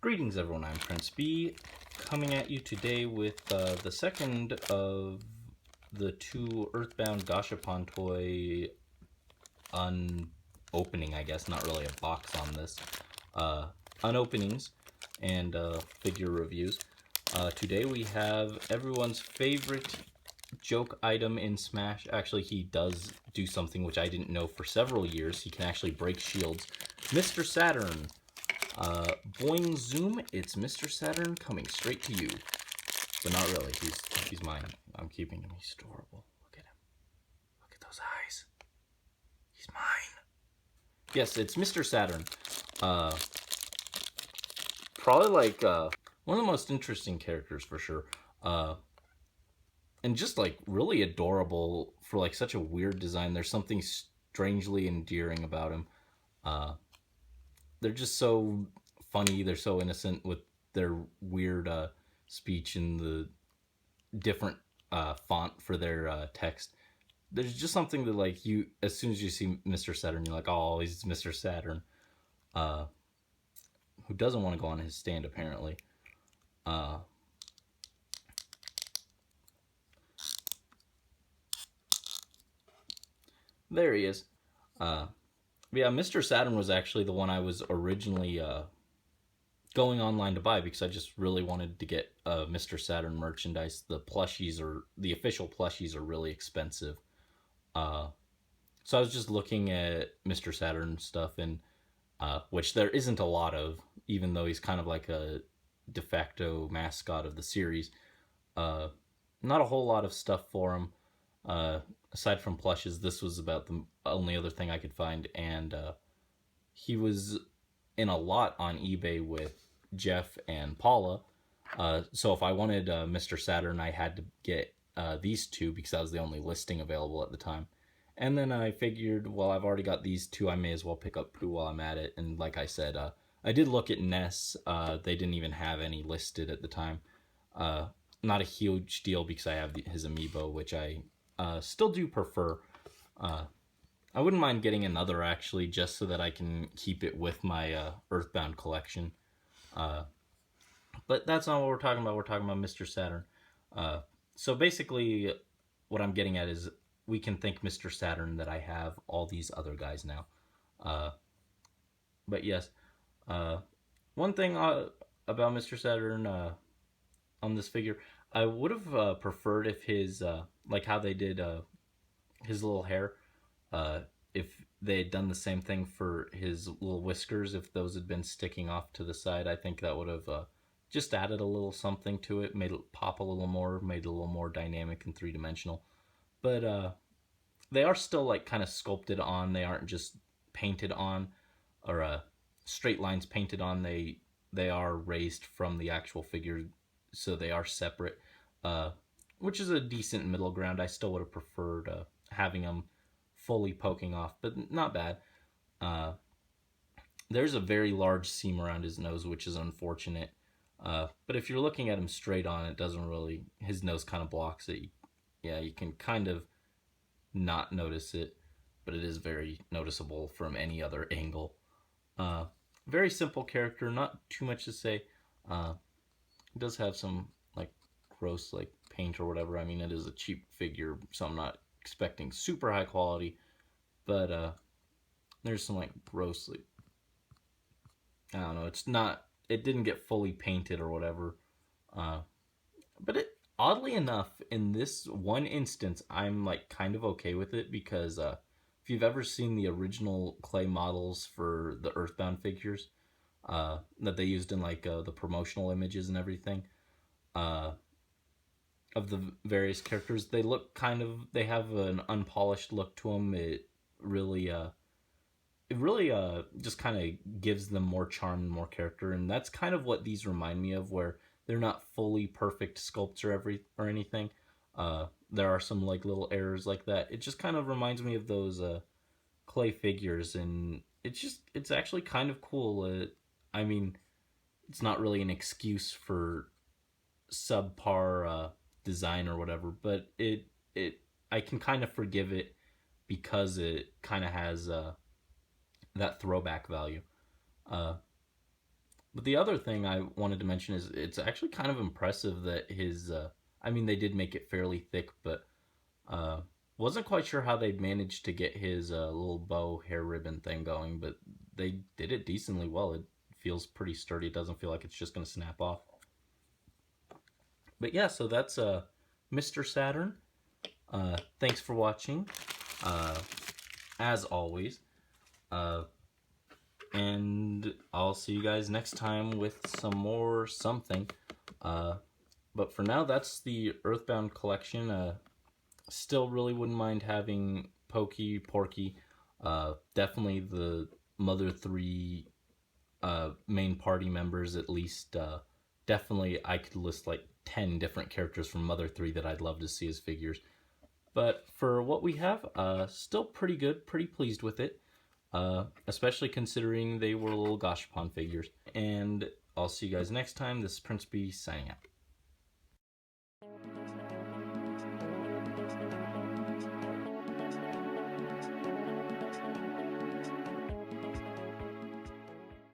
Greetings everyone, I'm Prince B, coming at you today with the second of the two Earthbound gashapon toy unopening, I guess, not really a box on this, unopenings and figure reviews. Today we have everyone's favorite joke item in Smash. Actually, he does do something which I didn't know for several years. He can actually break shields. Mr. Saturn. Boing zoom, it's Mr. Saturn coming straight to you. But not really, he's mine. I'm keeping him, he's adorable. Look at him. Look at those eyes. He's mine. Yes, it's Mr. Saturn. Probably like one of the most interesting characters for sure. And just like really adorable for like such a weird design. There's something strangely endearing about him. They're just so funny. They're so innocent with their weird speech and the different font for their text. There's just something that, like, you, as soon as you see Mr. Saturn, you're like, oh, he's Mr. Saturn. Who doesn't want to go on his stand, apparently. There he is. Yeah, Mr. Saturn was actually the one I was originally going online to buy because I just really wanted to get Mr. Saturn merchandise. The plushies the official plushies are really expensive. So I was just looking at Mr. Saturn stuff, and which there isn't a lot of, even though he's kind of like a de facto mascot of the series. Not a whole lot of stuff for him. Aside from plushes, this was about the only other thing I could find, and he was in a lot on eBay with Jeff and Paula. So if I wanted Mr. Saturn, I had to get these two because that was the only listing available at the time. And then I figured, well, I've already got these two, I may as well pick up Pooh while I'm at it. And like I said, I did look at Ness. They didn't even have any listed at the time. Not a huge deal because I have his amiibo, which I still do prefer. I wouldn't mind getting another, actually, just so that I can keep it with my Earthbound collection. But that's not what we're talking about. We're talking about Mr. Saturn. So basically, what I'm getting at is we can thank Mr. Saturn that I have all these other guys now. But yes, one thing about Mr. Saturn on this figure, I would have preferred if his, like how they did his little hair, if they had done the same thing for his little whiskers, if those had been sticking off to the side. I think that would have just added a little something to it, made it pop a little more, made it a little more dynamic and three-dimensional. But they are still like kind of sculpted on. They aren't just painted on, or straight lines painted on. They are raised from the actual figure, so they are separate, which is a decent middle ground. I still would have preferred having them fully poking off, but not bad. There's a very large seam around his nose, which is unfortunate. But if you're looking at him straight on, it doesn't really, his nose kind of blocks it. Yeah, you can kind of not notice it, but it is very noticeable from any other angle. Very simple character, not too much to say. It does have some like gross like paint or whatever. I mean, it is a cheap figure, so I'm not expecting super high quality, but there's some like gross, like, I don't know, it didn't get fully painted or whatever. But it, oddly enough, in this one instance, I'm like kind of okay with it because if you've ever seen the original clay models for the Earthbound figures that they used in like the promotional images and everything of the various characters, they look kind of, they have an unpolished look to them. It really just kind of gives them more charm and more character, and that's kind of what these remind me of, where they're not fully perfect sculpts or anything. There are some like little errors like that. It just kind of reminds me of those clay figures, and it's actually kind of cool. I mean, it's not really an excuse for subpar design or whatever, but I can kind of forgive it because it kind of has that throwback value. But the other thing I wanted to mention is it's actually kind of impressive that his. I mean, they did make it fairly thick, but uh, wasn't quite sure how they managed to get his little bow hair ribbon thing going, but they did it decently well. It feels pretty sturdy. It doesn't feel like it's just going to snap off. But yeah, so that's Mr. Saturn. Thanks for watching, uh, as always. Uh, and I'll see you guys next time with some more something. But for now, that's the Earthbound collection. Still really wouldn't mind having Pokey, Porky, definitely the Mother 3 main party members at least. Definitely, I could list like 10 different characters from Mother 3 that I'd love to see as figures. But for what we have, still pretty good, pretty pleased with it. Especially considering they were little gashapon figures. And I'll see you guys next time. This is Prince B signing out.